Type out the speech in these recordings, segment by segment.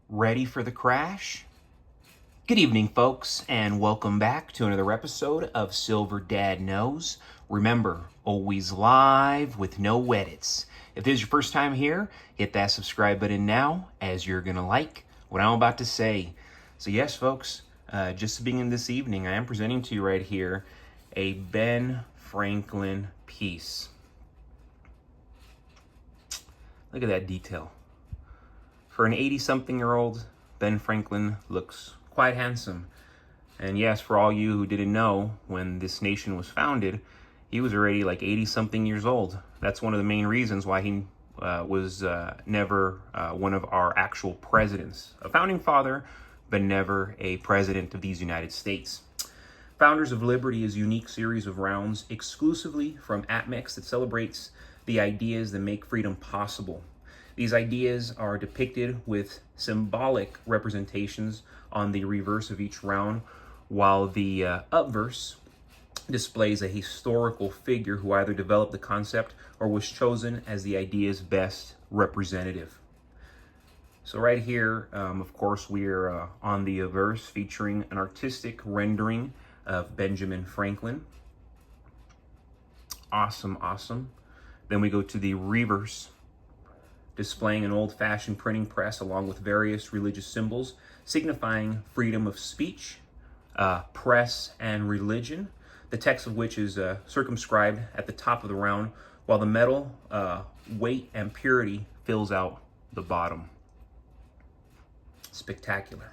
Ready for the crash? Good evening, folks, and welcome back to another episode of Silver Dad Knows. Remember, always live with no edits. If this is your first time here, hit that subscribe button now, as you're going to like what I'm about to say. So yes, folks, just to begin this evening, I am presenting to you right here a Ben Franklin piece. Look at that detail. For an 80-something-year-old, Ben Franklin looks quite handsome. And yes, for all you who didn't know, when this nation was founded, he was already like 80-something years old. That's one of the main reasons why he was never one of our actual presidents. A founding father, but never a president of these United States. Founders of Liberty is a unique series of rounds exclusively from APMEX that celebrates the ideas that make freedom possible. These ideas are depicted with symbolic representations on the reverse of each round, while the obverse displays a historical figure who either developed the concept or was chosen as the idea's best representative. So right here, of course, we're on the obverse, featuring an artistic rendering of Benjamin Franklin. Awesome, awesome. Then we go to the reverse, displaying an old-fashioned printing press along with various religious symbols signifying freedom of speech, press, and religion, the text of which is circumscribed at the top of the round, while the metal weight and purity fills out the bottom. Spectacular.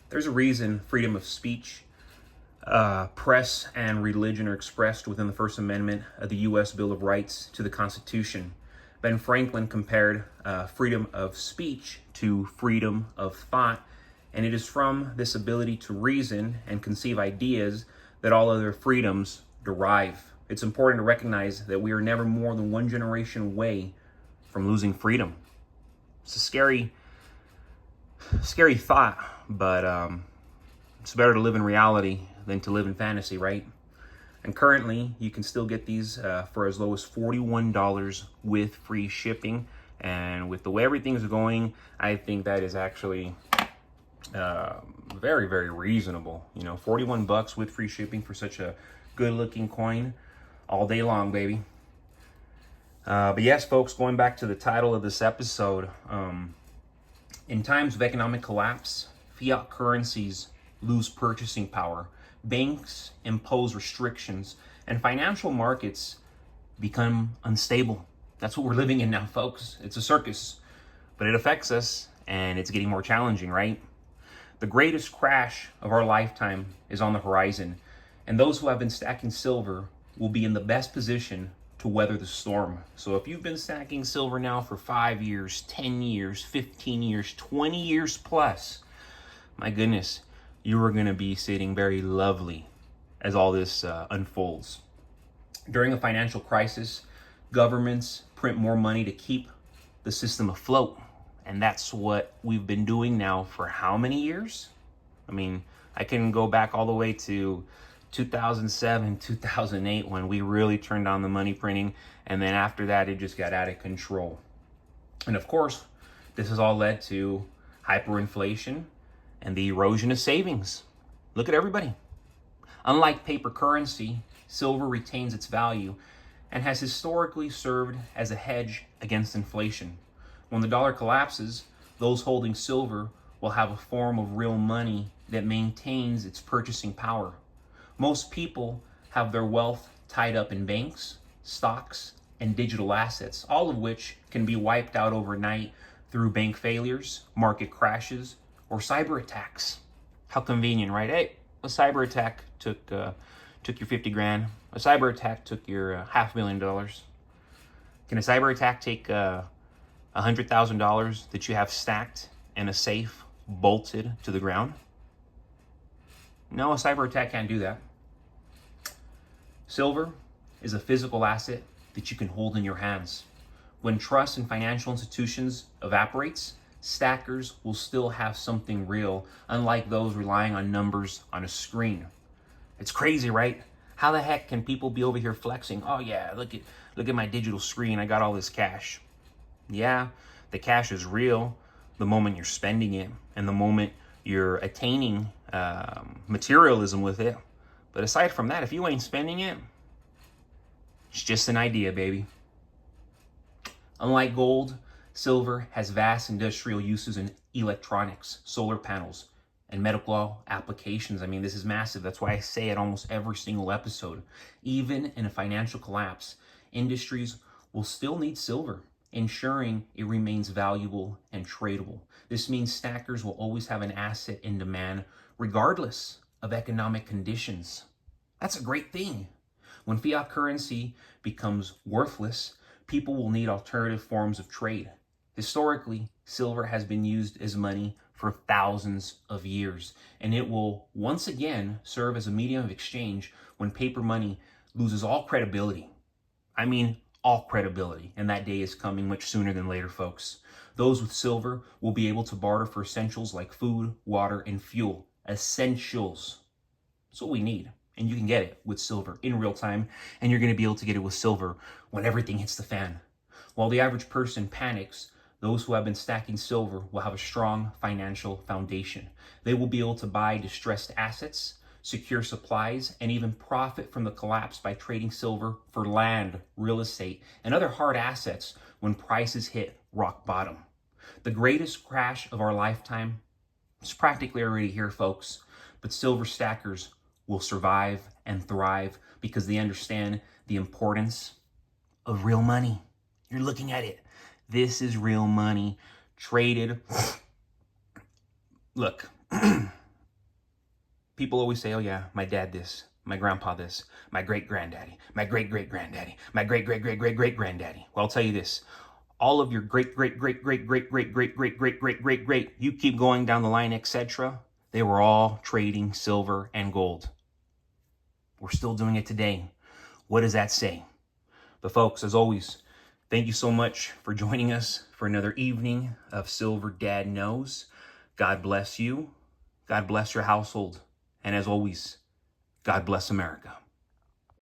There's a reason freedom of speech, press, and religion are expressed within the First Amendment of the U.S. Bill of Rights to the Constitution. Ben Franklin compared freedom of speech to freedom of thought, and it is from this ability to reason and conceive ideas that all other freedoms derive. It's important to recognize that we are never more than one generation away from losing freedom. It's a scary thought, but it's better to live in reality than to live in fantasy, right? And currently, you can still get these for as low as $41 with free shipping. And with the way everything's going, I think that is actually very, very reasonable. You know, 41 bucks with free shipping for such a good-looking coin all day long, baby. But yes, folks, going back to the title of this episode, in times of economic collapse, fiat currencies lose purchasing power, banks impose restrictions, and financial markets become unstable. That's what we're living in now, folks. It's a circus, but it affects us, and it's getting more challenging, right? The greatest crash of our lifetime is on the horizon, and those who have been stacking silver will be in the best position to weather the storm. So if you've been stacking silver now for 5 years, 10 years, 15 years, 20 years plus, my goodness, you are going to be sitting very lovely as all this unfolds. During a financial crisis, governments print more money to keep the system afloat. And that's what we've been doing now for how many years? I mean, I can go back all the way to 2007, 2008, when we really turned on the money printing. And then after that, it just got out of control. And of course, this has all led to hyperinflation and the erosion of savings. Look at everybody. Unlike paper currency, silver retains its value and has historically served as a hedge against inflation. When the dollar collapses, those holding silver will have a form of real money that maintains its purchasing power. Most people have their wealth tied up in banks, stocks, and digital assets, all of which can be wiped out overnight through bank failures, market crashes, or cyber attacks. How convenient, right? Hey, a cyber attack took your 50 grand. A cyber attack took your $500,000. Can a cyber attack take $100,000 that you have stacked in a safe, bolted to the ground? No, a cyber attack can't do that. Silver is a physical asset that you can hold in your hands. When trust in financial institutions evaporates, stackers will still have something real, unlike those relying on numbers on a screen. It's crazy, right? How the heck can people be over here flexing? Oh yeah, look at my digital screen. I got all this cash. Yeah, The cash is real the moment you're spending it and the moment you're attaining materialism with it. But aside from that, if you ain't spending it, it's just an idea, baby. Unlike gold, silver has vast industrial uses in electronics, solar panels, and medical applications. I mean, this is massive. That's why I say it almost every single episode. Even in a financial collapse, industries will still need silver, ensuring it remains valuable and tradable. This means stackers will always have an asset in demand regardless of economic conditions. That's a great thing. When fiat currency becomes worthless, people will need alternative forms of trade. Historically, silver has been used as money for thousands of years, and it will once again serve as a medium of exchange when paper money loses all credibility. I mean, all credibility, and that day is coming much sooner than later, folks. Those with silver will be able to barter for essentials like food, water, and fuel. Essentials. That's what we need. And you can get it with silver in real time, and you're going to be able to get it with silver when everything hits the fan. While the average person panics, those who have been stacking silver will have a strong financial foundation. They will be able to buy distressed assets, secure supplies, and even profit from the collapse by trading silver for land, real estate, and other hard assets when prices hit rock bottom. The greatest crash of our lifetime is practically already here, folks, but silver stackers will survive and thrive because they understand the importance of real money. You're looking at it. This is real money traded. Look, people always say, oh yeah, my dad this, my grandpa this, my great-granddaddy, my great-great-granddaddy, my great-great-great-great-great-granddaddy. Well, I'll tell you this. All of your great-great-great-great-great-great-great-great-great-great, you keep going down the line, etc., they were all trading silver and gold. We're still doing it today. What does that say? But folks, as always, thank you so much for joining us for another evening of Silver Dad Knows. God bless you. God bless your household. And as always, God bless America.